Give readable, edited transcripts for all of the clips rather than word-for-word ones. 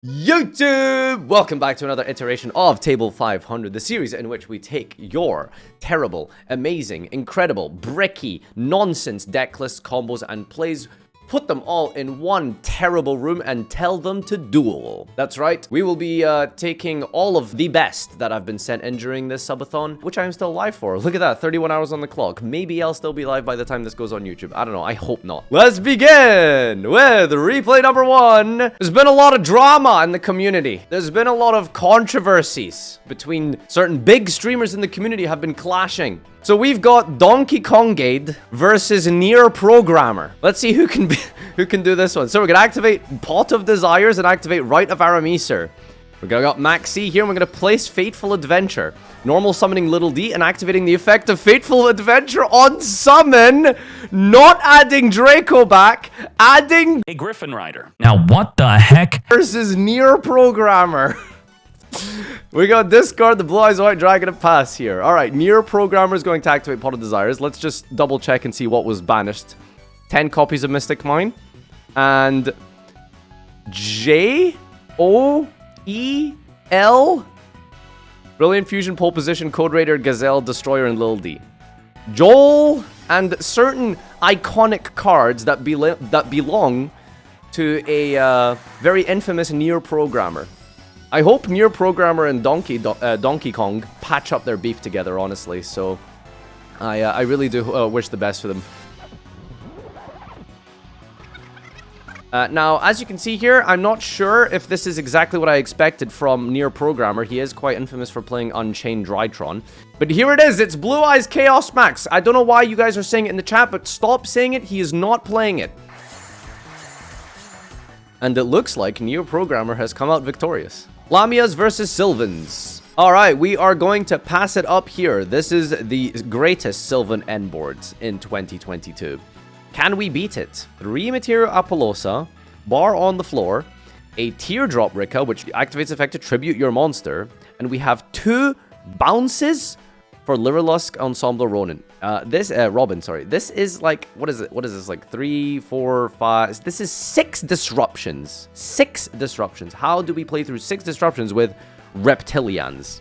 YouTube! Welcome back to another iteration of Table 500, the series in which we take your terrible, amazing, incredible, bricky, nonsense decklist combos and plays, put them all in one terrible room and tell them to duel. That's right, we will be taking all of the best that I've been sent in during this subathon, which I am still live for. Look at that, 31 hours on the clock. Maybe I'll still be live by the time this goes on YouTube. I don't know, I hope not. Let's begin with replay number 1. There's been a lot of drama in the community. There's been a lot of controversies between certain big streamers in the community have been clashing. So we've got Kongayed versus Nearprogammer. Let's see who can do this one. So we're gonna activate Pot of Desires and activate Rite of Arameser. We're gonna got Maxi here and we're gonna place Fateful Adventure. Normal summoning Little D and activating the effect of Fateful Adventure on summon. Not adding Draco back, adding a Griffin Rider. Now what the heck? Versus Nearprogrammer. We got discard the Blue Eyes White Dragon to pass here. Alright, Nearprogrammer is going to activate Pot of Desires. Let's just double check and see what was banished. 10 copies of Mystic Mine. And J-O-E-L Brilliant Fusion, Pole Position, Code Raider, Gazelle, Destroyer, and Lil D. Joel and certain iconic cards that belong to a very infamous Nearprogrammer. I hope Nearprogrammer and Donkey Kong patch up their beef together, honestly. So, I really do wish the best for them. Now, as you can see here, I'm not sure if this is exactly what I expected from Nearprogrammer. He is quite infamous for playing Unchained Drytron. But here it is. It's Blue Eyes Chaos Max. I don't know why you guys are saying it in the chat, but stop saying it. He is not playing it. And it looks like Nearprogrammer has come out victorious. Lamias versus Sylvans. Alright, we are going to pass it up here. This is the greatest Sylvan end boards in 2022. Can we beat it? 3 Material Apollosa, bar on the floor, a Teardrop Rika, which activates effect to tribute your monster, and we have 2 bounces for Liverlusk Ensemble Ronin. Robin, sorry. This is like, what is it? What is this? Like 3, 4, 5. This is 6 disruptions. 6 disruptions. How do we play through 6 disruptions with Reptilians?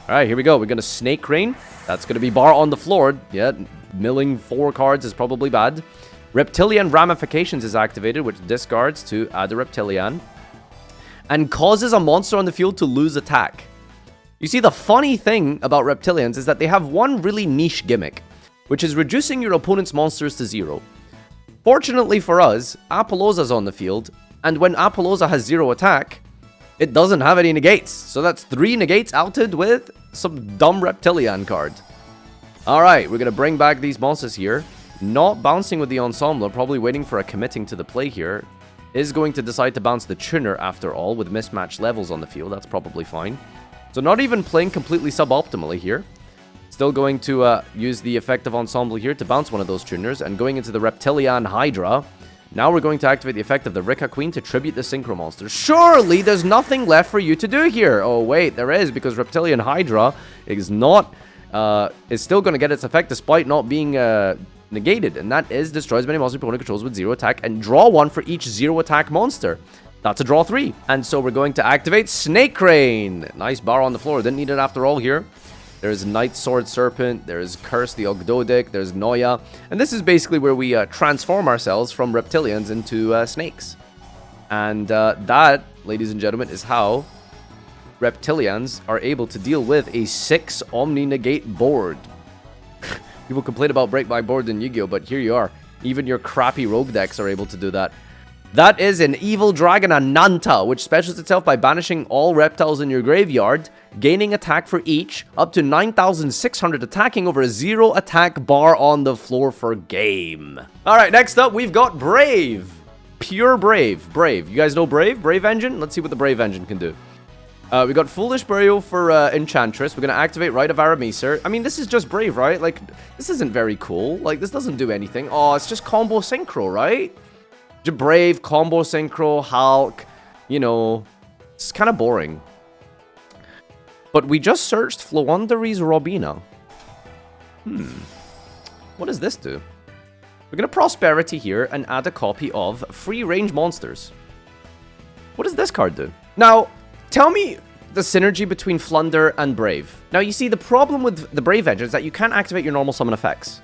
All right, here we go. We're going to Snake Rain. That's going to be bar on the floor. Yeah, milling 4 cards is probably bad. Reptilian Ramifications is activated, which discards to add a Reptilian. And causes a monster on the field to lose attack. You see, the funny thing about Reptilians is that they have one really niche gimmick, which is reducing your opponent's monsters to 0. Fortunately for us, Apollosa's on the field, and when Apollosa has 0 attack, it doesn't have any negates. So that's 3 negates outed with some dumb Reptilian card. Alright, we're going to bring back these monsters here. Not bouncing with the Ensemble, probably waiting for a committing to the play here. Is going to decide to bounce the Tuner after all, with mismatched levels on the field. That's probably fine. So not even playing completely suboptimally here. Still going to use the effect of Ensemble here to bounce one of those tuners. And going into the Reptilian Hydra. Now we're going to activate the effect of the Rika Queen to tribute the Synchro Monster. Surely there's nothing left for you to do here. Oh wait, there is, because Reptilian Hydra is not... is still going to get its effect despite not being negated. And that is destroys many monster opponent controls with 0 attack and draw 1 for each 0 attack monster. That's a draw 3. And so we're going to activate Snake Rain. Nice bar on the floor. Didn't need it after all here. There's Night Sword Serpent. There's Curse the Ogdoadic. There's Noya. And this is basically where we transform ourselves from reptilians into snakes. And that, ladies and gentlemen, is how reptilians are able to deal with a 6 Omni Negate board. People complain about break my board in Yu-Gi-Oh, but here you are. Even your crappy rogue decks are able to do that. That is an Evil Dragon Ananta, which specials itself by banishing all reptiles in your graveyard, gaining attack for each, up to 9,600 attacking over a 0 attack bar on the floor for game. Alright, next up we've got Brave. Pure Brave. Brave. You guys know Brave? Brave Engine? Let's see what the Brave Engine can do. We got Foolish Burial for Enchantress. We're going to activate Rite of Arameser. I mean, this is just Brave, right? Like, this isn't very cool. Like, this doesn't do anything. Oh, it's just combo synchro, right? Brave, combo synchro, Hulk, you know, it's kind of boring. But we just searched Floowandereeze Robina. What does this do? We're going to Prosperity here and add a copy of Free Range Monsters. What does this card do? Now, tell me the synergy between Flunder and Brave. Now, you see, the problem with the Brave engine is that you can't activate your normal summon effects.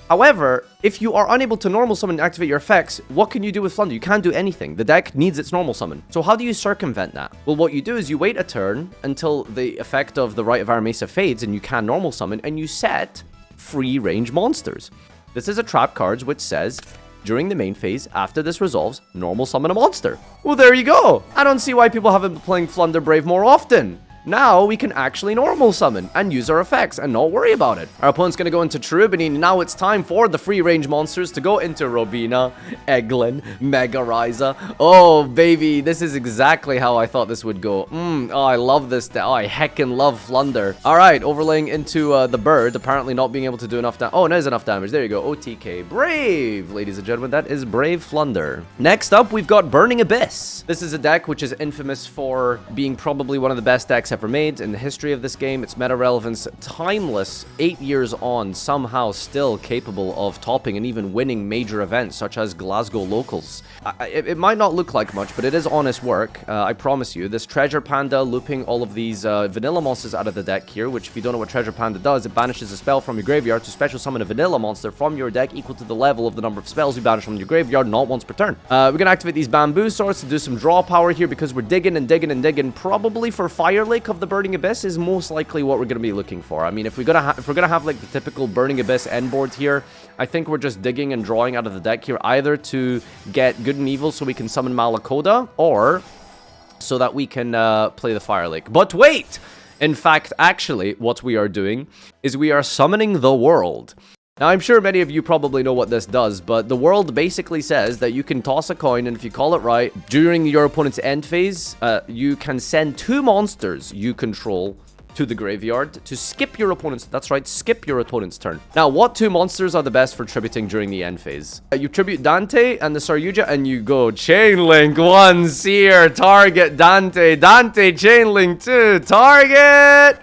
However, if you are unable to normal summon and activate your effects, what can you do with Flunder? You can't do anything. The deck needs its normal summon. So how do you circumvent that? Well, what you do is you wait a turn until the effect of the Rite of Aramesa fades and you can normal summon, and you set free range monsters. This is a trap card which says, during the main phase, after this resolves, normal summon a monster. Well, there you go. I don't see why people haven't been playing Flunder Brave more often. Now we can actually normal summon and use our effects and not worry about it. Our opponent's going to go into Cherubini. Now it's time for the free range monsters to go into Robina, Eglin, Mega Ryza. Oh, baby, this is exactly how I thought this would go. Oh, I love this. Oh, I heckin' love Flunder. All right, overlaying into the bird, apparently not being able to do enough damage. Oh, it is enough damage. There you go. OTK. Brave, ladies and gentlemen. That is Brave Flunder. Next up, we've got Burning Abyss. This is a deck which is infamous for being probably one of the best decks ever made in the history of this game. Its meta relevance, timeless, 8 years on, somehow still capable of topping and even winning major events such as Glasgow Locals. It might not look like much, but it is honest work, I promise you. This Treasure Panda looping all of these vanilla monsters out of the deck here, which if you don't know what Treasure Panda does, it banishes a spell from your graveyard to special summon a vanilla monster from your deck equal to the level of the number of spells you banish from your graveyard, not once per turn. We're gonna activate these bamboo swords to do some draw power here because we're digging and digging and digging. Probably for Fire Lake of the Burning Abyss is most likely what we're going to be looking for. I mean, if we're gonna have like the typical Burning Abyss end board here, I think we're just digging and drawing out of the deck here, either to get good and evil so we can summon Malakoda, or so that we can play the Fire Lake. But wait! In fact, actually, what we are doing is we are summoning the world. Now, I'm sure many of you probably know what this does, but the world basically says that you can toss a coin, and if you call it right, during your opponent's end phase, you can send 2 monsters you control to the graveyard to skip your opponent's, that's right, skip your opponent's turn. Now, what 2 monsters are the best for tributing during the end phase? You tribute Dante and the Saryuja, and you go Chainlink 1, Seer, target, Dante, Chainlink 2, target!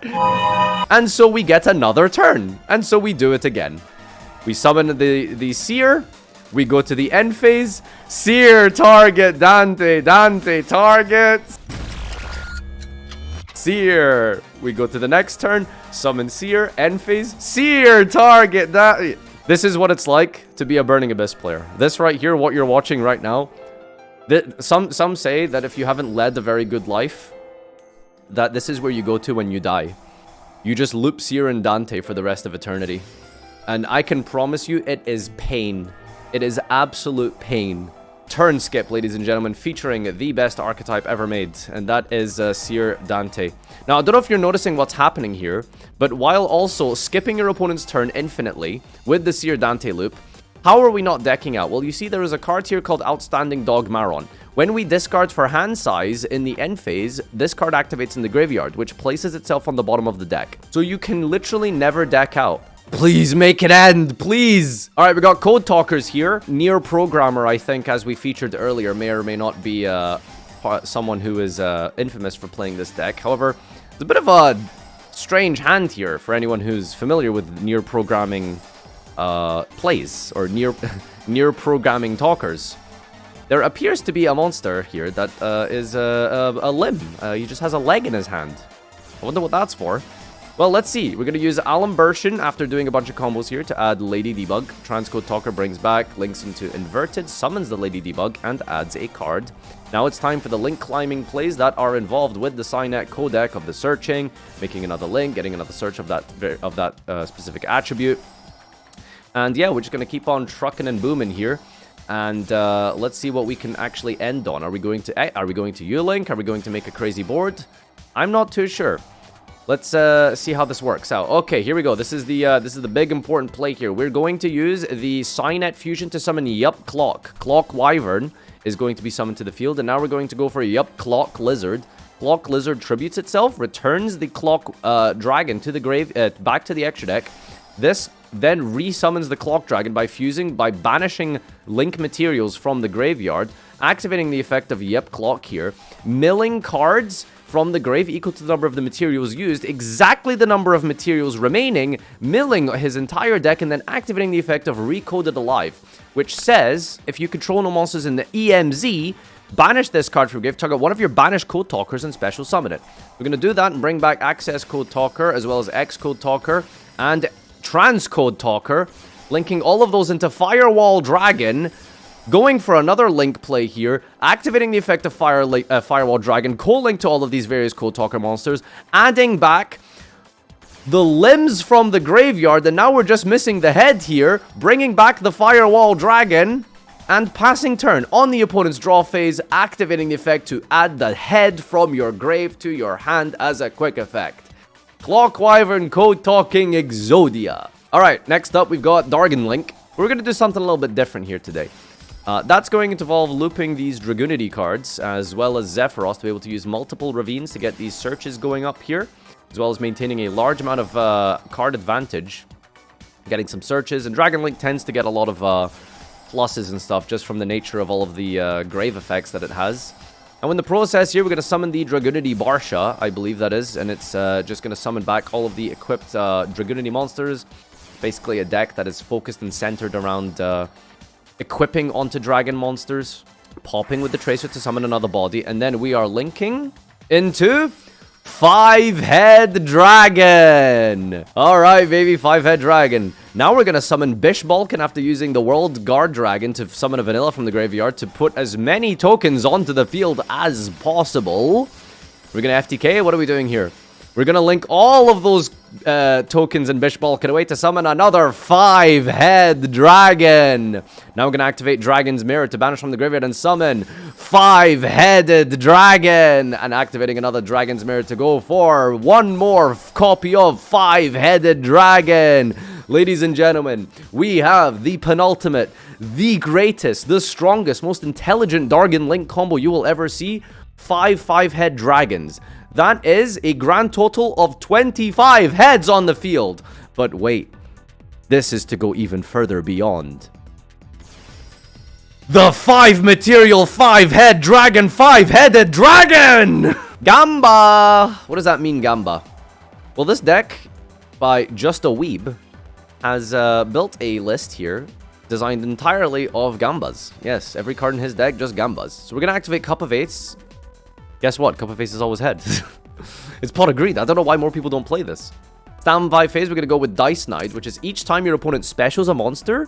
And so we get another turn, and so we do it again. We summon the Seer, we go to the end phase, Seer, target, Dante, target, Seer. We go to the next turn, summon Seer, end phase, Seer, target, that. This is what it's like to be a Burning Abyss player. This right here, what you're watching right now, some say that if you haven't led a very good life, that this is where you go to when you die. You just loop Seer and Dante for the rest of eternity. And I can promise you, it is pain. It is absolute pain. Turn skip, ladies and gentlemen, featuring the best archetype ever made, and that is Seer Dante. Now, I don't know if you're noticing what's happening here, but while also skipping your opponent's turn infinitely with the Seer Dante loop, how are we not decking out? Well, you see there is a card here called Outstanding Dog Maron. When we discard for hand size in the end phase, this card activates in the graveyard, which places itself on the bottom of the deck. So you can literally never deck out. Please make it end, please. All right, we got Code Talkers here. Nearprogrammer, I think, as we featured earlier, may or may not be someone who is infamous for playing this deck. However, it's a bit of a strange hand here for anyone who's familiar with near-programming plays or near-programming talkers. There appears to be a monster here that is a limb. He just has a leg in his hand. I wonder what that's for. Well, let's see. We're going to use Alimbertion after doing a bunch of combos here to add Lady Debug. Transcode Talker brings back, links into Inverted, summons the Lady Debug, and adds a card. Now it's time for the link climbing plays that are involved with the Signet codec of the searching, making another link, getting another search of that specific attribute. And yeah, we're just going to keep on trucking and booming here. And let's see what we can actually end on. Are we going to U-Link? Are we going to make a crazy board? I'm not too sure. Let's see how this works out. Okay, here we go. This is the big important play here. We're going to use the Signet Fusion to summon Yup Clock. Clock Wyvern is going to be summoned to the field, and now we're going to go for Yup Clock Lizard. Clock Lizard tributes itself, returns the Clock Dragon to the grave, back to the extra deck. This then resummons the Clock Dragon by banishing link materials from the graveyard, activating the effect of Yup Clock here, milling cards from the grave equal to the number of the materials used, exactly the number of materials remaining, milling his entire deck, and then activating the effect of Recoded Alive, which says, if you control no monsters in the EMZ, banish this card from your grave, target one of your banished Code Talkers and special summon it. We're going to do that and bring back Access Code Talker, as well as X Code Talker, and Trans Code Talker, linking all of those into Firewall Dragon, going for another link play here, activating the effect of Firewall Dragon, co-link to all of these various Code Talker monsters, adding back the limbs from the graveyard, and now we're just missing the head here, bringing back the Firewall Dragon, and passing turn on the opponent's draw phase, activating the effect to add the head from your grave to your hand as a quick effect. Clock Wyvern Code Talking Exodia. Alright, next up we've got Dargon Link. We're going to do something a little bit different here today. That's going to involve looping these Dragoonity cards, as well as Zephyros, to be able to use multiple Ravines to get these searches going up here, as well as maintaining a large amount of card advantage, getting some searches. And Dragon Link tends to get a lot of pluses and stuff just from the nature of all of the grave effects that it has. And in the process here, we're going to summon the Dragoonity Barsha, I believe that is, and it's just going to summon back all of the equipped Dragoonity monsters. Basically a deck that is focused and centered around equipping onto dragon monsters, popping with the Tracer to summon another body, and then we are linking into 5-Head Dragon. Alright, baby, 5-Head Dragon. Now we're going to summon Bishbalkin after using the World Guard Dragon to summon a vanilla from the graveyard to put as many tokens onto the field as possible. We're going to FTK. What are we doing here? We're going to link all of those tokens in Bishbalkin away to summon another 5-Head Dragon. Now we're going to activate Dragon's Mirror to banish from the graveyard and summon 5-Headed Dragon. And activating another Dragon's Mirror to go for one more copy of 5-Headed Dragon. Ladies and gentlemen, we have the penultimate, the greatest, the strongest, most intelligent Dargon Link combo you will ever see. 5-5-Head Dragons. That is a grand total of 25 heads on the field. But wait, this is to go even further beyond. The 5-material 5-head dragon, 5-headed dragon! Gamba! What does that mean, Gamba? Well, this deck, by Just a Weeb, has built a list here designed entirely of Gambas. Yes, every card in his deck, just Gambas. So we're going to activate Cup of Eights. Guess what? Cup of Face is always head. It's pot of greed. I don't know why more people don't play this. Standby phase, we're going to go with Dice Knight, which is each time your opponent specials a monster,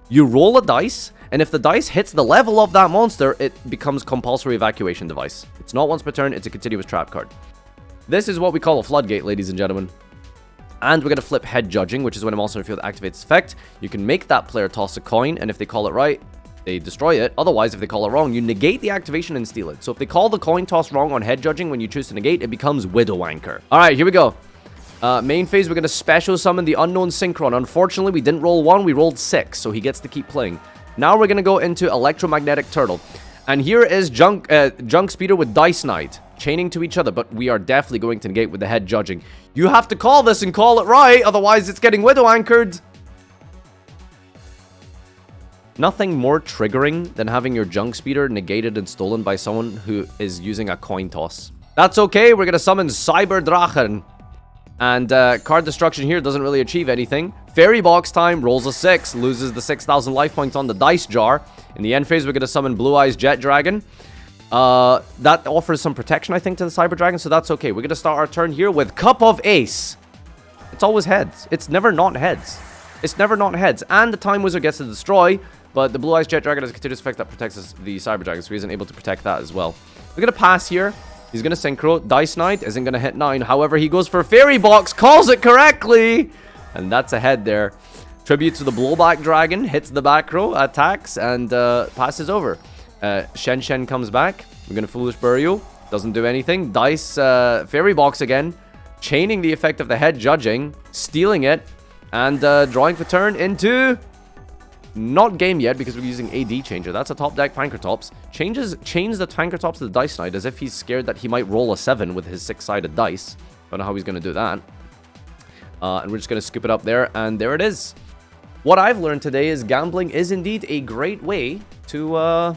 you roll a dice, and if the dice hits the level of that monster, it becomes compulsory evacuation device. It's not once per turn, it's a continuous trap card. This is what we call a floodgate, ladies and gentlemen. And we're going to flip Head Judging, which is when a monster in the field activates its effect. You can make that player toss a coin, and if they call it right, they destroy it. Otherwise, if they call it wrong, you negate the activation and steal it. So if they call the coin toss wrong on Head Judging when you choose to negate, it becomes Widow Anchor. Alright, here we go. Main phase, we're going to special summon the Unknown Synchron. Unfortunately, we didn't roll 1, we rolled 6, so he gets to keep playing. Now we're going to go into Electromagnetic Turtle. And here is Junk Speeder with Dice Knight, chaining to each other, but we are definitely going to negate with the Head Judging. You have to call this and call it right, otherwise it's getting Widow Anchored. Nothing more triggering than having your Junk Speeder negated and stolen by someone who is using a coin toss. That's okay, we're going to summon Cyber Drachen. And card destruction here doesn't really achieve anything. Fairy Box time, rolls a 6, loses the 6,000 life points on the dice jar. In the end phase, we're going to summon Blue Eyes Jet Dragon. That offers some protection, I think, to the Cyber Dragon, so that's okay. We're going to start our turn here with Cup of Ace. It's always heads. It's never not heads. It's never not heads. And the Time Wizard gets to destroy, but the Blue Eyes Jet Dragon has a continuous effect that protects the Cyber Dragon, so he isn't able to protect that as well. We're going to pass here. He's going to Synchro. Dice Knight isn't going to hit 9. However, he goes for Fairy Box, calls it correctly. And that's a head there. Tribute to the Blowback Dragon, hits the back row, attacks, and passes over. Shen Shen comes back. We're going to Foolish Burial. Doesn't do anything. Dice, Fairy Box again. Chaining the effect of the Head Judging. Stealing it. And drawing for turn into... Not game yet because we're using AD Changer. That's a top deck Pankratops. Chains the Pankratops to the Dice Knight as if he's scared that he might roll a 7 with his 6-sided dice. Don't know how he's going to do that. And we're just going to scoop it up there. And there it is. What I've learned today is gambling is indeed a great way to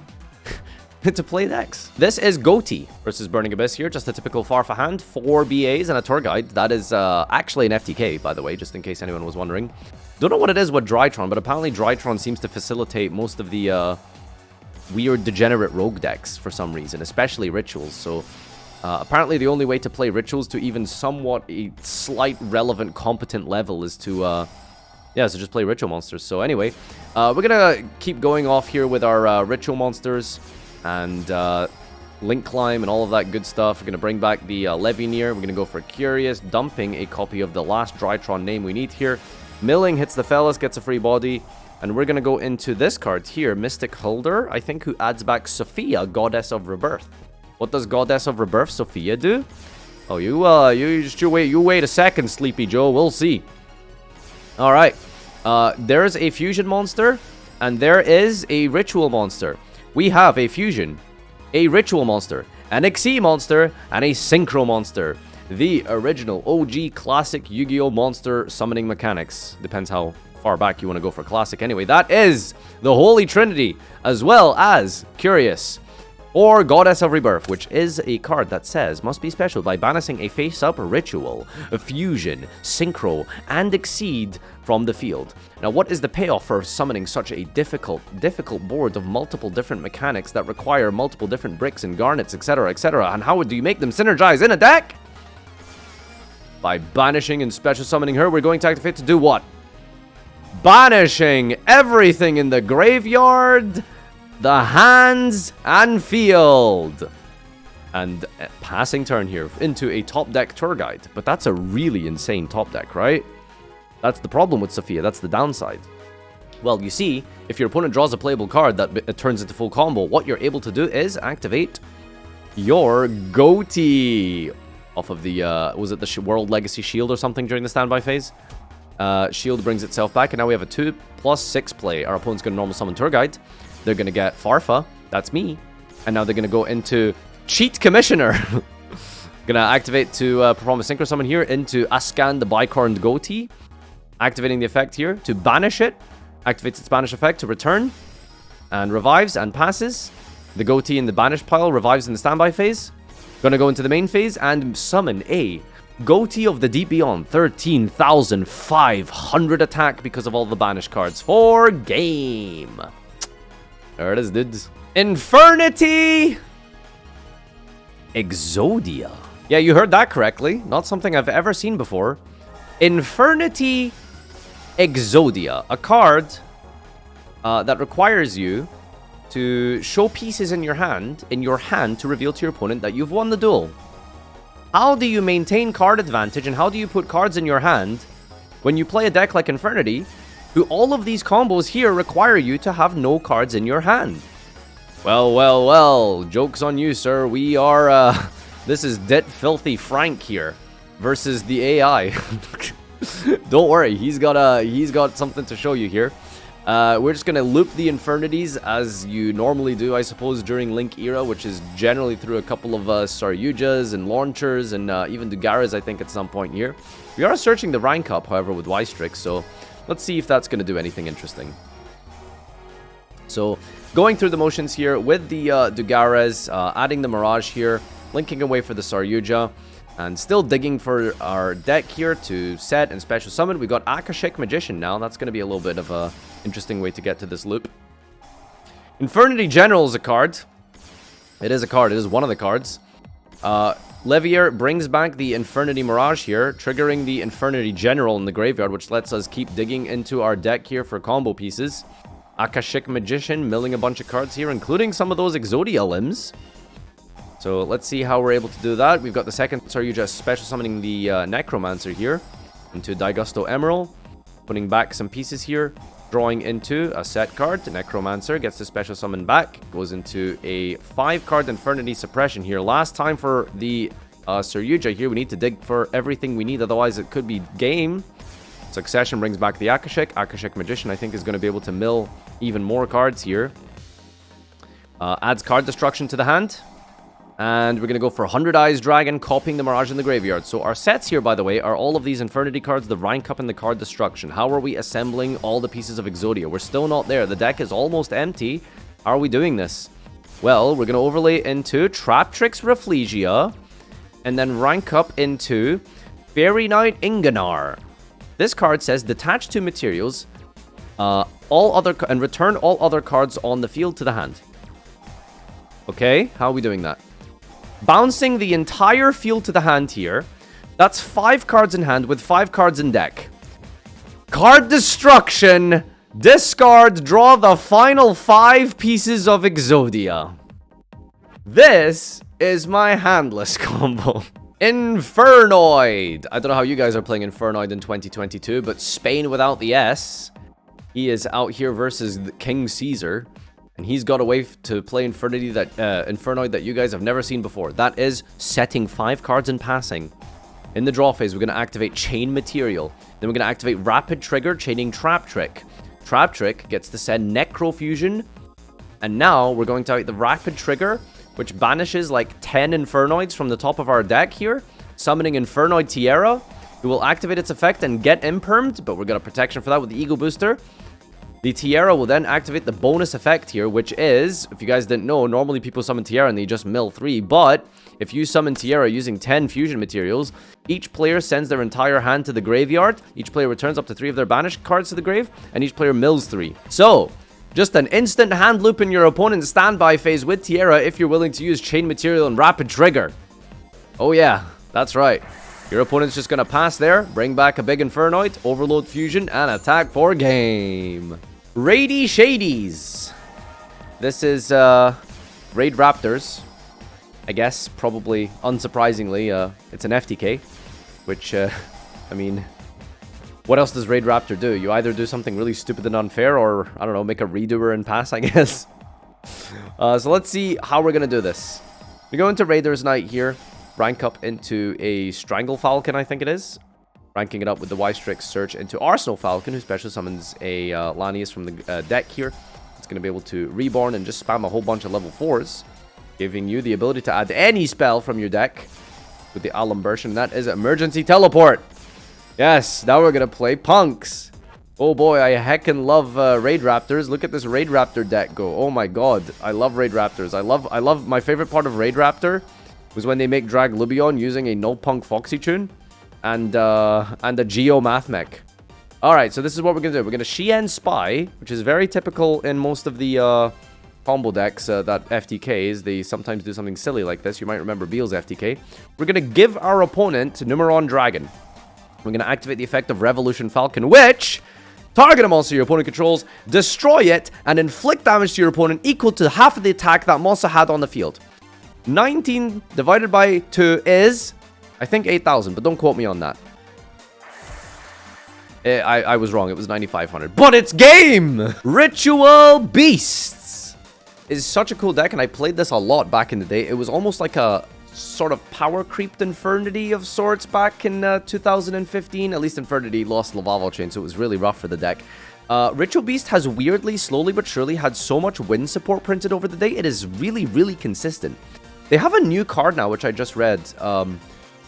to play decks. This is Ghoti versus Burning Abyss here. Just a typical Farfa hand. 4 BAs and a tour guide. That is actually an FTK, by the way, just in case anyone was wondering. Don't know what it is with Drytron, but apparently Drytron seems to facilitate most of the weird degenerate rogue decks for some reason, especially rituals. So apparently the only way to play rituals to even somewhat a slight relevant competent level is to so just play ritual monsters. So anyway, we're gonna keep going off here with our ritual monsters and link climb and all of that good stuff. We're gonna bring back the Levineer. We're gonna go for Curious, dumping a copy of the last Drytron name we need here. Milling hits the Fellas, gets a free body. And we're going to go into this card here, Mystic Holder, I think, who adds back Sophia, Goddess of Rebirth. What does Goddess of Rebirth Sophia do? Oh, you wait a second, Sleepy Joe. We'll see. All right. There's a fusion monster, and there is a ritual monster. We have a fusion, a ritual monster, an Xyz monster, and a synchro monster. The original OG classic Yu-Gi-Oh monster summoning mechanics. Depends how far back you want to go for classic. Anyway, that is the Holy Trinity, as well as Curious, or Goddess of Rebirth, which is a card that says must be special by banishing a face-up ritual, a fusion, synchro, and exceed from the field. Now, what is the payoff for summoning such a difficult board of multiple different mechanics that require multiple different bricks and garnets, etc., etc., and how do you make them synergize in a deck? By banishing and special summoning her, we're going to activate to do what? Banishing everything in the graveyard, the hands, and field. And passing turn here into a top deck tour guide. But that's a really insane top deck, right? That's the problem with Sophia. That's the downside. Well, you see, if your opponent draws a playable card that turns into full combo, what you're able to do is activate your Ghoti off of the, was it the World Legacy Shield or something during the standby phase? Shield brings itself back, and now we have a 2+6 play. Our opponent's going to normal summon Tour Guide. They're going to get Farfa. That's me. And now they're going to go into Cheat Commissioner. Going to activate to perform a Synchro Summon here into Ascan the Bicorned Ghoti. Activating the effect here to banish it. Activates its banish effect to return. And revives and passes. The Ghoti in the banish pile revives in the standby phase. Going to go into the main phase and summon a Ghoti of the Deep Beyond, 13,500 attack because of all the banish cards for game. There it is, dudes. Infernity Exodia. Yeah, you heard that correctly. Not something I've ever seen before. Infernity Exodia. A card that requires you to show pieces in your hand to reveal to your opponent that you've won the duel. How do you maintain card advantage and how do you put cards in your hand when you play a deck like Infernity, who all of these combos here require you to have no cards in your hand? Well, joke's on you, sir. We are, this is Dit Filthy Frank here versus the AI. Don't worry, he's got something to show you here. We're just going to loop the Infernities as you normally do, I suppose, during Link era, which is generally through a couple of Saryujas and Launchers and even Dugaras, I think, at some point here. We are searching the rank up, however, with Ystrix, so let's see if that's going to do anything interesting. So, going through the motions here with the Dugaras, adding the Mirage here, linking away for the Saryuja, and still digging for our deck here to set and special summon. We got Akashic Magician now. That's going to be a little bit of a interesting way to get to this loop. Infernity General is a card. It is a card. It is one of the cards. Levier brings back the Infernity Mirage here, triggering the Infernity General in the graveyard, which lets us keep digging into our deck here for combo pieces. Akashic Magician milling a bunch of cards here, including some of those Exodia limbs. So let's see how we're able to do that. We've got the second Saryuja special summoning the Necromancer here into Daigusto Emerald. Putting back some pieces here. Drawing into a set card. The Necromancer gets the special summon back. Goes into a 5-card Infernity Suppression here. Last time for the Saryuja here. We need to dig for everything we need. Otherwise it could be game. Succession brings back the Akashic. Akashic Magician, I think, is going to be able to mill even more cards here. Adds card destruction to the hand. And we're going to go for 100 Eyes Dragon, copying the Mirage in the graveyard. So our sets here, by the way, are all of these Infernity cards, the rank up and the card destruction. How are we assembling all the pieces of Exodia? We're still not there. The deck is almost empty. How are we doing this? Well, we're going to overlay into Traptrix Rafflesia, and then rank up into Fairy Knight Inganar. This card says detach 2 materials, and return all other cards on the field to the hand. Okay, how are we doing that? Bouncing the entire field to the hand here. That's 5 cards in hand with 5 cards in deck. Card destruction. Discard, draw the final 5 pieces of Exodia. This is my handless combo. Infernoid. I don't know how you guys are playing Infernoid in 2022, but Spain without the S. He is out here versus King Caesar. And he's got a way to play Infernoid that you guys have never seen before. That is setting 5 cards and passing. In the draw phase, we're going to activate Chain Material. Then we're going to activate Rapid Trigger, chaining Trap Trick. Trap Trick gets to send Necrofusion. And now we're going to activate the Rapid Trigger, which banishes like 10 Infernoids from the top of our deck here, summoning Infernoid Tiara, who will activate its effect and get impermed, but we're got a protection for that with the Ego Booster. The Tiara will then activate the bonus effect here, which is, if you guys didn't know, normally people summon Tiara and they just mill 3, but if you summon Tiara using 10 fusion materials, each player sends their entire hand to the graveyard, each player returns up to 3 of their banished cards to the grave, and each player mills 3. So, just an instant hand loop in your opponent's standby phase with Tiara if you're willing to use Chain Material and Rapid Trigger. Oh yeah, that's right. Your opponent's just going to pass there, bring back a big Infernoid, overload fusion, and attack for game. Raidy Shadies. This is Raidraptors. I guess, probably, unsurprisingly, it's an FTK. Which, I mean... What else does Raidraptor do? You either do something really stupid and unfair, or, I don't know, make a redoer and pass, I guess. So let's see how we're going to do this. We go into Raider's Night here. Rank up into a Strangle Falcon, I think it is. Ranking it up with the Y-Strix Search into Arsenal Falcon, who special summons a Lanius from the deck here. It's going to be able to reborn and just spam a whole bunch of level 4s. Giving you the ability to add any spell from your deck with the Alumbration. And that is Emergency Teleport. Yes, now we're going to play Punks. Oh boy, I heckin' love Raidraptors. Look at this Raidraptor deck go. Oh my god, I love Raidraptors. I love my favorite part of Raidraptor was when they make Drag Lubion using a No Punk Foxy Tune and a Yugioh Math Mech. Alright, so this is what we're going to do. We're going to Shien Spy, which is very typical in most of the combo decks that FTKs. They sometimes do something silly like this. You might remember Beal's FTK. We're going to give our opponent Numeron Dragon. We're going to activate the effect of Revolution Falcon, which... Target a monster your opponent controls, destroy it, and inflict damage to your opponent equal to half of the attack that monster had on the field. 19 divided by 2 is, I think, 8,000, but don't quote me on that. I was wrong, it was 9,500. But it's game! Ritual Beasts is such a cool deck, and I played this a lot back in the day. It was almost like a sort of power creeped Infernity of sorts back in 2015. At least Infernity lost Lavavo Chain, so it was really rough for the deck. Ritual Beast has weirdly, slowly but surely had so much win support printed over the day. It is really, really consistent. They have a new card now, which I just read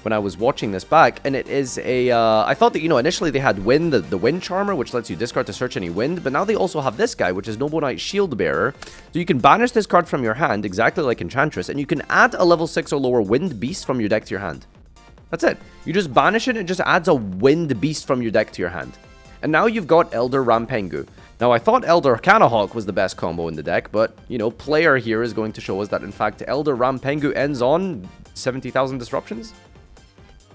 when I was watching this back, and it is a... I thought that, you know, initially they had Wind, the Wind Charmer, which lets you discard to search any wind, but now they also have this guy, which is Noble Knight Shield Bearer. So you can banish this card from your hand, exactly like Enchantress, and you can add a level 6 or lower Wind Beast from your deck to your hand. That's it. You just banish it, and it just adds a Wind Beast from your deck to your hand. And now you've got Elder Rampengu. Now, I thought Elder Canahawk was the best combo in the deck, but, you know, player here is going to show us that, in fact, Elder Rampengu ends on 70,000 disruptions.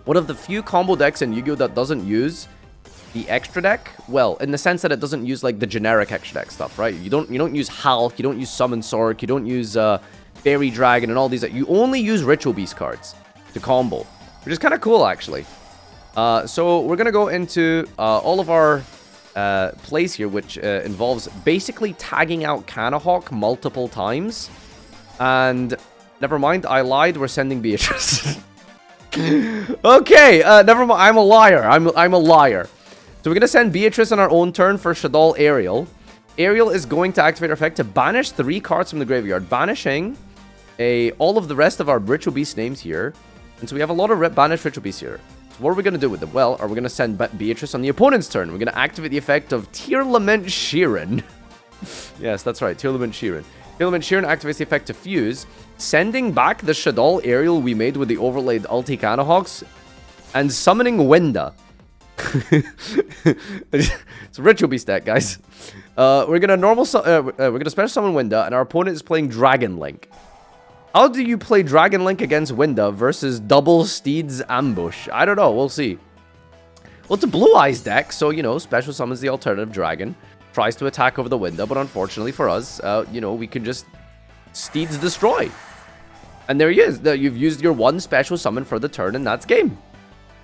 One of the few combo decks in Yu-Gi-Oh! That doesn't use the extra deck. Well, in the sense that it doesn't use, like, the generic extra deck stuff, right? You don't use Hulk, you don't use Summon Sork, you don't use Fairy Dragon and all these. You only use Ritual Beast cards to combo, which is kind of cool, actually. So we're going to go into all of our plays here, which involves basically tagging out Canahawk multiple times. And never mind, I lied, we're sending Beatrice. Okay, never mind. I'm a liar. I'm a liar. So we're going to send Beatrice on our own turn for Shaddoll Ariel. Ariel is going to activate her effect to banish 3 cards from the graveyard, banishing all of the rest of our Ritual Beast names here. And so we have a lot of banished Ritual Beasts here. So what are we going to do with them? Well, are we going to send Beatrice on the opponent's turn? We're going to activate the effect of Tear Lament Sheeran. Yes, that's right. Tear Lament Sheeran. Tear Lament Sheeran activates the effect to fuse, sending back the Shaddoll Ariel we made with the overlaid Ulti Canahawks, and summoning Winda. It's a Ritual Beast deck, guys. We're gonna special summon Winda, and our opponent is playing Dragon Link. How do you play Dragon Link against Winda versus Double Steed's Ambush? I don't know. We'll see. Well, it's a Blue Eyes deck, so, you know, special summons the alternative dragon. Tries to attack over the Winda, but unfortunately for us, you know, we can just Steed's Destroy. And there he is. You've used your one special summon for the turn, and that's game.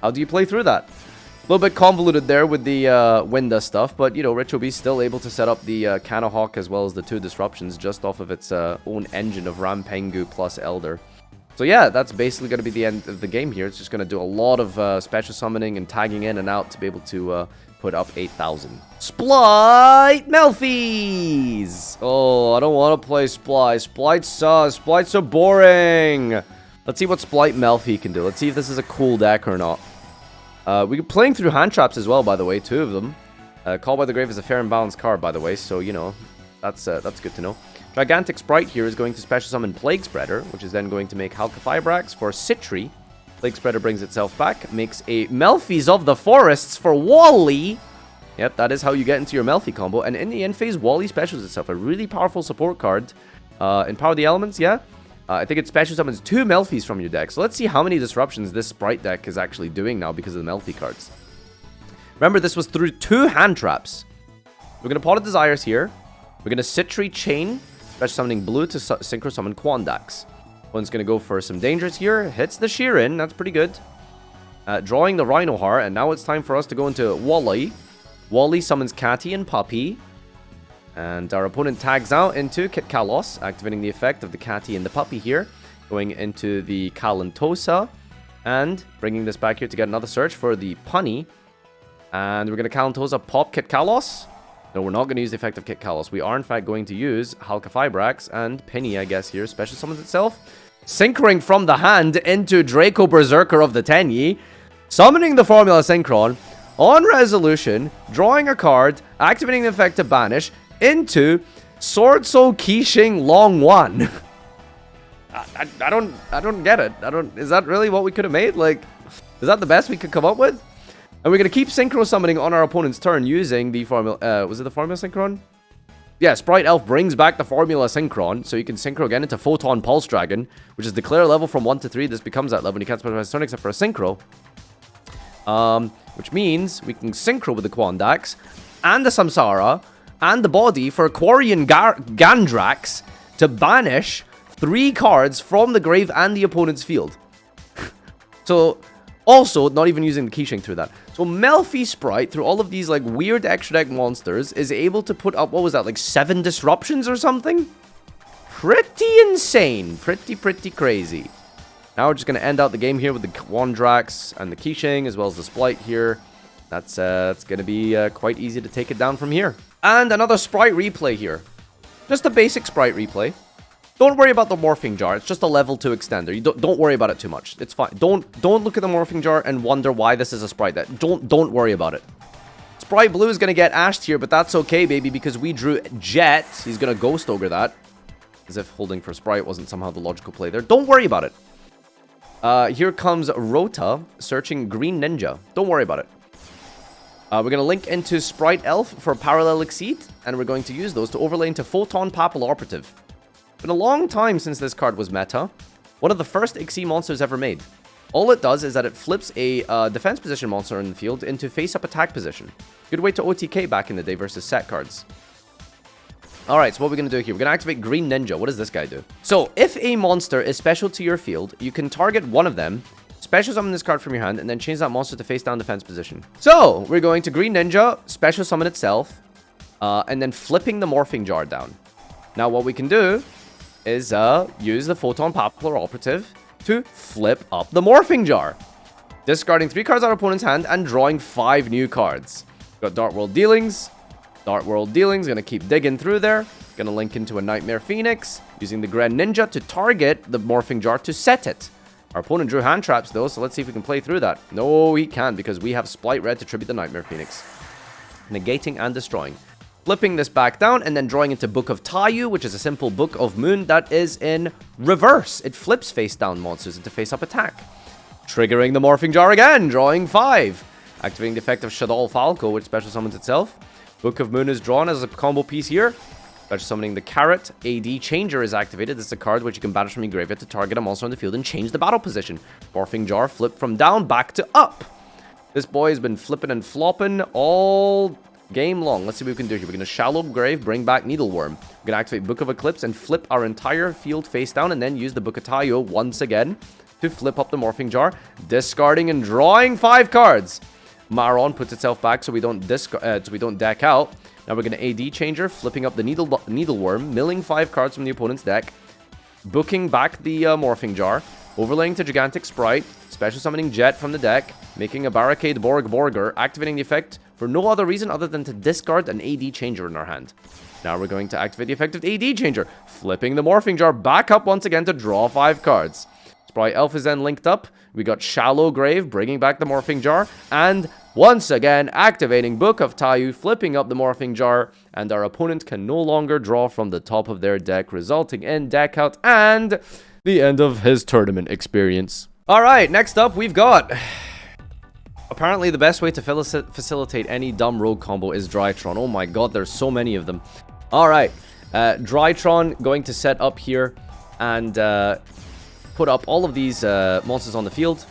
How do you play through that? A little bit convoluted there with the Winda stuff, but, you know, Rich Obi's still able to set up the Kanahawk as well as the 2 disruptions just off of its own engine of Rampengu plus Elder. So yeah, that's basically going to be the end of the game here. It's just going to do a lot of special summoning and tagging in and out to be able to put up 8,000. Spright Melffy! Oh, I don't want to play Spright. Sprites are boring! Let's see what Spright Melffy can do. Let's see if this is a cool deck or not. We're playing through hand traps as well, by the way, 2 of them. Call by the Grave is a fair and balanced card, by the way, so, you know, that's good to know. Gigantic Spright here is going to special summon Plague Spreader, which is then going to make Halqifibrax for Citri. Plague Spreader brings itself back, makes a Melffy's of the Forests for Wally. Yep, that is how you get into your Melffy combo. And in the end phase, Wally specials itself. A really powerful support card. In Power the Elements, yeah. I think it special summons 2 Melffys from your deck. So let's see how many disruptions this Spright deck is actually doing now because of the Melffy cards. Remember, this was through 2 hand traps. We're going to Pot of Desires here. We're going to Citri Chain, special summoning blue to synchro summon Quandax. One's going to go for some dangers here. Hits the Sheeran. That's pretty good. Drawing the Rhino Heart. And now it's time for us to go into Wally. Wally summons Catty and Puppy. And our opponent tags out into Kit Kalos, activating the effect of the Catty and the Puppy here. Going into the Kalantosa. And bringing this back here to get another search for the Punny. And we're going to Kalantosa pop Kit Kalos. No, we're not going to use the effect of Kit Kalos. We are, in fact, going to use Halqifibrax and Penny, I guess, here. Special summons itself. Synchroing from the hand into Draco Berserker of the Tenyi. Summoning the Formula Synchron. On resolution, drawing a card, activating the effect to banish into Sword Soul Qixing Long 1. I don't get it. Is that really what we could have made? Like, is that the best we could come up with? And we're going to keep Synchro Summoning on our opponent's turn using the Formula... was it the Formula Synchron? Yeah, Spright Elf brings back the Formula Synchron, so you can Synchro again into Photon Pulse Dragon, which is declare level from 1 to 3. This becomes that level, and you can't specify his turn except for a Synchro. Which means we can Synchro with the Quandax, and the Samsara, and the body for Quarian Gandrax to banish 3 cards from the grave and the opponent's field. So... also, not even using the Qixing through that. So, Melffy Spright, through all of these, like, weird extra deck monsters, is able to put up, what was that, like, 7 disruptions or something? Pretty insane. Pretty crazy. Now we're just going to end out the game here with the Quandrax and the Qixing, as well as the Spright here. That's going to be quite easy to take it down from here. And another Spright replay here. Just a basic Spright replay. Don't worry about the Morphing Jar. It's just a level 2 extender. You don't worry about it too much. It's fine. Don't look at the Morphing Jar and wonder why this is a Spright. Don't worry about it. Spright Blue is going to get ashed here, but that's okay, baby, because we drew Jet. He's going to Ghost Ogre that. As if holding for Spright wasn't somehow the logical play there. Don't worry about it. Here comes Rota, searching Green Ninja. Don't worry about it. We're going to link into Spright Elf for Parallel Exceed, and we're going to use those to overlay into Photon Papal Operative. Been a long time since this card was meta. One of the first Xyz monsters ever made. All it does is that it flips a defense position monster in the field into face-up attack position. Good way to OTK back in the day versus set cards. Alright, so what we're going to do here, we're going to activate Green Ninja. What does this guy do? So, if a monster is special to your field, you can target one of them, special summon this card from your hand, and then change that monster to face down defense position. So, we're going to Green Ninja, special summon itself, and then flipping the Morphing Jar down. Now, what we can do is use the Photon Papal Operative to flip up the Morphing Jar. Discarding 3 cards out of opponent's hand and drawing 5 new cards. Got Dark World Dealings. Dark World Dealings, gonna keep digging through there. Gonna link into a Nightmare Phoenix, using the Grand Ninja to target the Morphing Jar to set it. Our opponent drew hand traps though, so let's see if we can play through that. No, he can't, because we have Spright Red to tribute the Nightmare Phoenix. Negating and destroying. Flipping this back down and then drawing into Book of Tayu, which is a simple Book of Moon that is in reverse. It flips face down monsters into face up attack. Triggering the Morphing Jar again, drawing 5. Activating the effect of Shaddoll Falco, which special summons itself. Book of Moon is drawn as a combo piece here. Special summoning the Carrot. AD Changer is activated. This is a card which you can banish from your graveyard to target a monster on the field and change the battle position. Morphing Jar, flip from down back to up. This boy has been flipping and flopping all game long. Let's see what we can do here. We're going to Shallow Grave, bring back Needleworm. We're going to activate Book of Eclipse and flip our entire field face down, and then use the Book of Tayo once again to flip up the Morphing Jar, discarding and drawing 5 cards. Maron puts itself back so we don't deck out. Now we're going to AD Changer, flipping up the Needleworm, milling 5 cards from the opponent's deck, booking back the Morphing Jar, overlaying to Gigantic Spright, special summoning Jet from the deck, making a Barricade Borger, activating the effect for no other reason other than to discard an AD Changer in our hand. Now we're going to activate the effect of AD Changer, flipping the Morphing Jar back up once again to draw 5 cards. Spright Elf is then linked up. We got Shallow Grave, bringing back the Morphing Jar, and once again activating Book of Tayu, flipping up the Morphing Jar, and our opponent can no longer draw from the top of their deck, resulting in deck out and the end of his tournament experience. Alright, next up we've got... Apparently the best way to facilitate any dumb rogue combo is Drytron. Oh my god, there's so many of them. Alright, Drytron going to set up here and put up all of these monsters on the field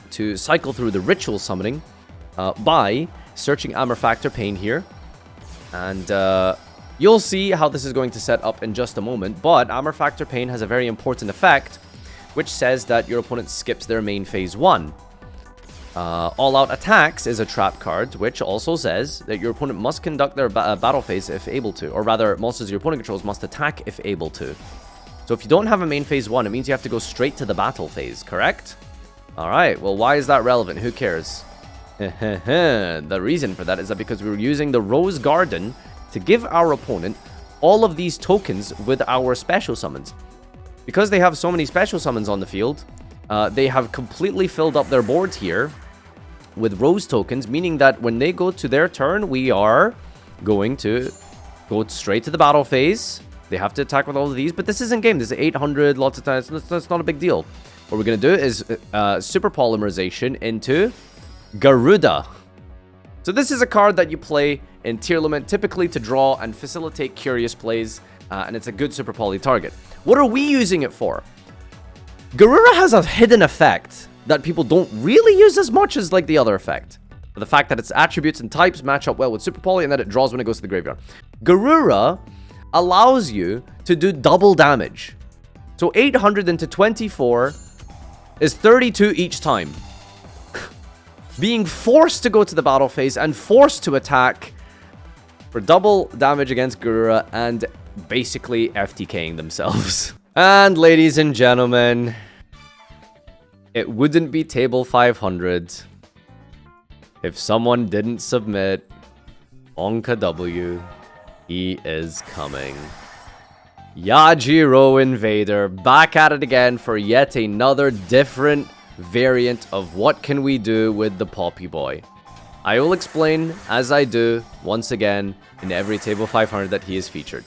to cycle through the ritual summoning by searching Armor Factor Pain here. And you'll see how this is going to set up in just a moment, but Armor Factor Pain has a very important effect, which says that your opponent skips their main phase 1. All Out Attacks is a trap card, which also says that your opponent must conduct their battle phase if able to, or rather, monsters your opponent controls must attack if able to. So if you don't have a main phase 1, it means you have to go straight to the battle phase, correct? Alright, well, why is that relevant? Who cares? The reason for that is that because we were using the Rose Garden to give our opponent all of these tokens with our special summons. Because they have so many special summons on the field, they have completely filled up their board here with Rose tokens, meaning that when they go to their turn, we are going to go straight to the battle phase. They have to attack with all of these, but this isn't game. This is 800 lots of times. That's not a big deal. What we're going to do is Super Polymerization into Garuda. So this is a card that you play in Tearlament, typically to draw and facilitate curious plays, and it's a good Super Poly target. What are we using it for? Garuda has a hidden effect that people don't really use as much as like the other effect. The fact that its attributes and types match up well with Super Poly and that it draws when it goes to the graveyard. Garuda allows you to do double damage. So 800 into 24 is 32 each time. Being forced to go to the battle phase and forced to attack for double damage against Garuda and basically FTKing themselves. And ladies and gentlemen, it wouldn't be table 500 if someone didn't submit Onka W. He is coming. Yajiro Invader, back at it again for yet another different variant of what can we do with the Poppy Boy. I will explain, as I do, once again, in every table 500 that he is featured.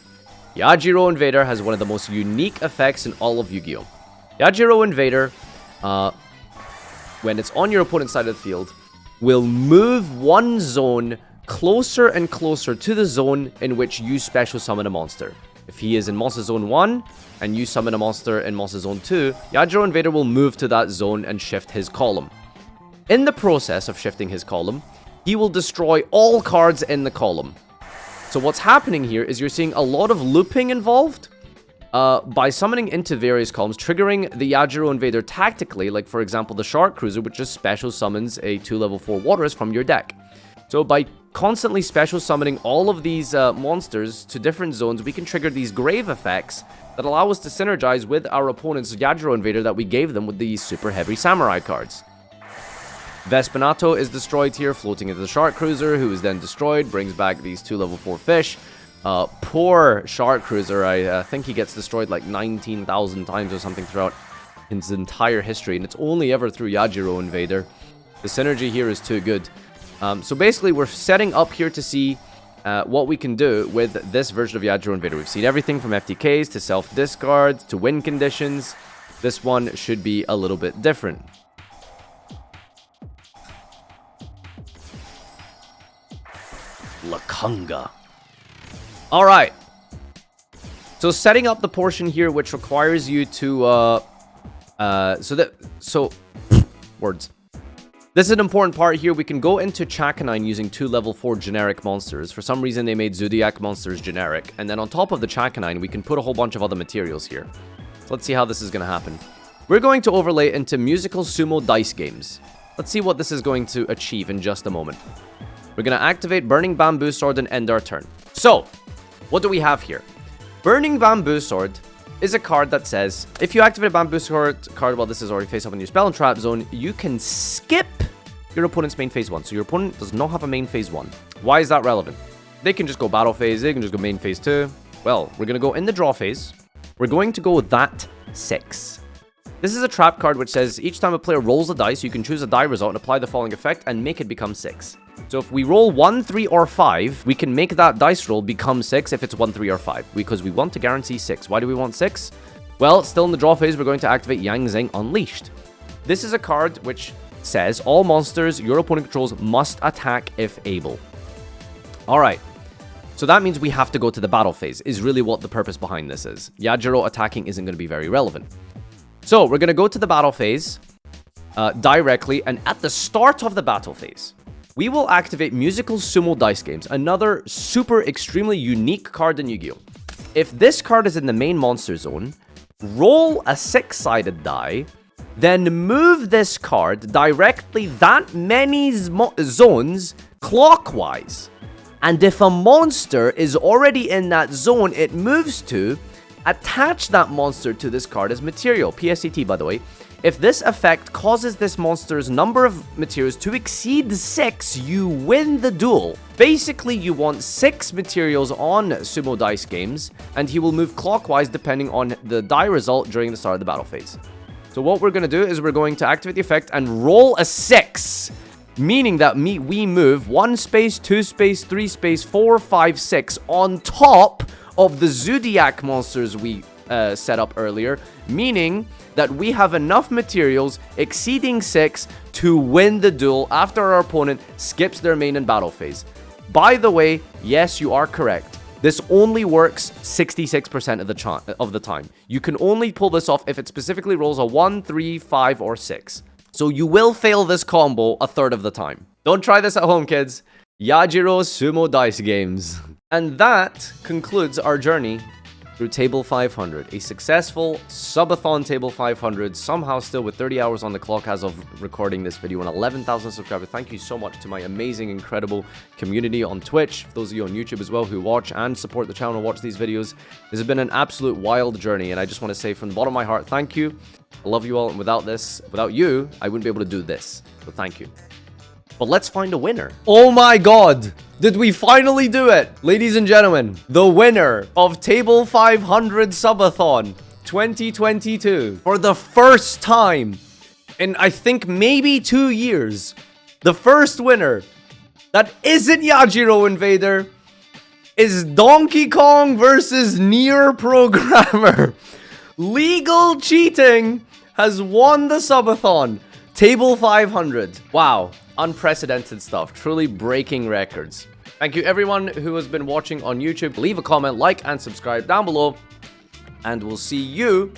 Yajiro Invader has one of the most unique effects in all of Yu-Gi-Oh! Yajiro Invader, when it's on your opponent's side of the field, will move one zone closer and closer to the zone in which you special summon a monster. If he is in Monster Zone 1 and you summon a monster in Monster Zone 2, Yajiro Invader will move to that zone and shift his column. In the process of shifting his column, he will destroy all cards in the column. So what's happening here is you're seeing a lot of looping involved by summoning into various columns, triggering the Yajiro Invader tactically, like for example the Shark Cruiser, which just special summons a 2 level 4 Waterus from your deck. So by constantly special summoning all of these monsters to different zones, we can trigger these grave effects that allow us to synergize with our opponent's Yajiro Invader that we gave them with these super heavy samurai cards. Vespinato is destroyed here, floating into the Shark Cruiser, who is then destroyed, brings back these 2 level 4 fish. Poor Shark Cruiser, I think he gets destroyed like 19,000 times or something throughout his entire history, and it's only ever through Yajiro Invader. The synergy here is too good. So basically, we're setting up here to see what we can do with this version of Yajiro Invader. We've seen everything from FTKs to self-discards to win conditions. This one should be a little bit different. Lakunga. Alright. So setting up the portion here, which requires you to, words. This is an important part here. We can go into Chakanine using 2 level 4 generic monsters. For some reason, they made Zodiac monsters generic. And then on top of the Chakanine, we can put a whole bunch of other materials here. So let's see how this is going to happen. We're going to overlay into musical sumo dice games. Let's see what this is going to achieve in just a moment. We're going to activate Burning Bamboo Sword and end our turn. So, what do we have here? Burning Bamboo Sword is a card that says, if you activate a Bamboo Sword card while this is already face up in your spell and trap zone, you can skip your opponent's main phase 1. So your opponent does not have a main phase 1. Why is that relevant? They can just go battle phase, they can just go main phase 2. Well, we're going to go in the draw phase. We're going to go that 6. This is a trap card which says, each time a player rolls a dice, you can choose a die result and apply the following effect and make it become 6. So if we roll 1, 3, or 5, we can make that dice roll become 6 if it's 1, 3, or 5. Because we want to guarantee 6. Why do we want 6? Well, still in the draw phase, we're going to activate Yang Zing Unleashed. This is a card which says, all monsters your opponent controls must attack if able. Alright. So that means we have to go to the battle phase, is really what the purpose behind this is. Yajiro attacking isn't going to be very relevant. So we're going to go to the battle phase directly, and at the start of the battle phase, we will activate Musical Sumo Dice Games, another super extremely unique card in Yu-Gi-Oh! If this card is in the main monster zone, roll a 6-sided die, then move this card directly that many zones clockwise. And if a monster is already in that zone it moves to, attach that monster to this card as material. PSCT, by the way. If this effect causes this monster's number of materials to exceed 6, you win the duel. Basically, you want 6 materials on Sumo Dice Games, and he will move clockwise depending on the die result during the start of the battle phase. So what we're going to do is we're going to activate the effect and roll a 6. Meaning that we move 1 space, 2 space, 3 space, 4, 5, 6 on top of the Zodiac monsters we set up earlier. Meaning that we have enough materials exceeding 6 to win the duel after our opponent skips their main and battle phase. By the way, yes, you are correct. This only works 66% of the time. You can only pull this off if it specifically rolls a 1, 3, 5, or 6. So you will fail this combo a third of the time. Don't try this at home, kids. Yajiro Sumo Dice Games. And that concludes our journey through Table 500. A successful subathon Table 500, somehow still with 30 hours on the clock as of recording this video, and 11,000 subscribers. Thank you so much to my amazing, incredible community on Twitch, those of you on YouTube as well who watch and support the channel and watch these videos. This has been an absolute wild journey, and I just want to say from the bottom of my heart, thank you. I love you all, and without you, I wouldn't be able to do this. So thank you. But let's find a winner. Oh my god! Did we finally do it? Ladies and gentlemen, the winner of Table 500 Subathon 2022. For the first time in, I think, maybe 2 years. The first winner that isn't Yajiro Invader is Donkey Kong versus Nearprogammer. Legal cheating has won the subathon. Table 500. Wow. Unprecedented stuff. Truly breaking records. Thank you everyone who has been watching on YouTube. Leave a comment, like, and subscribe down below. And we'll see you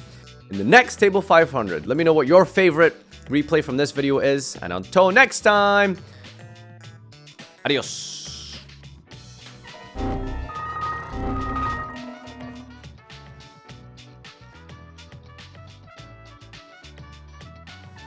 in the next Table 500. Let me know what your favorite replay from this video is. And until next time, adios.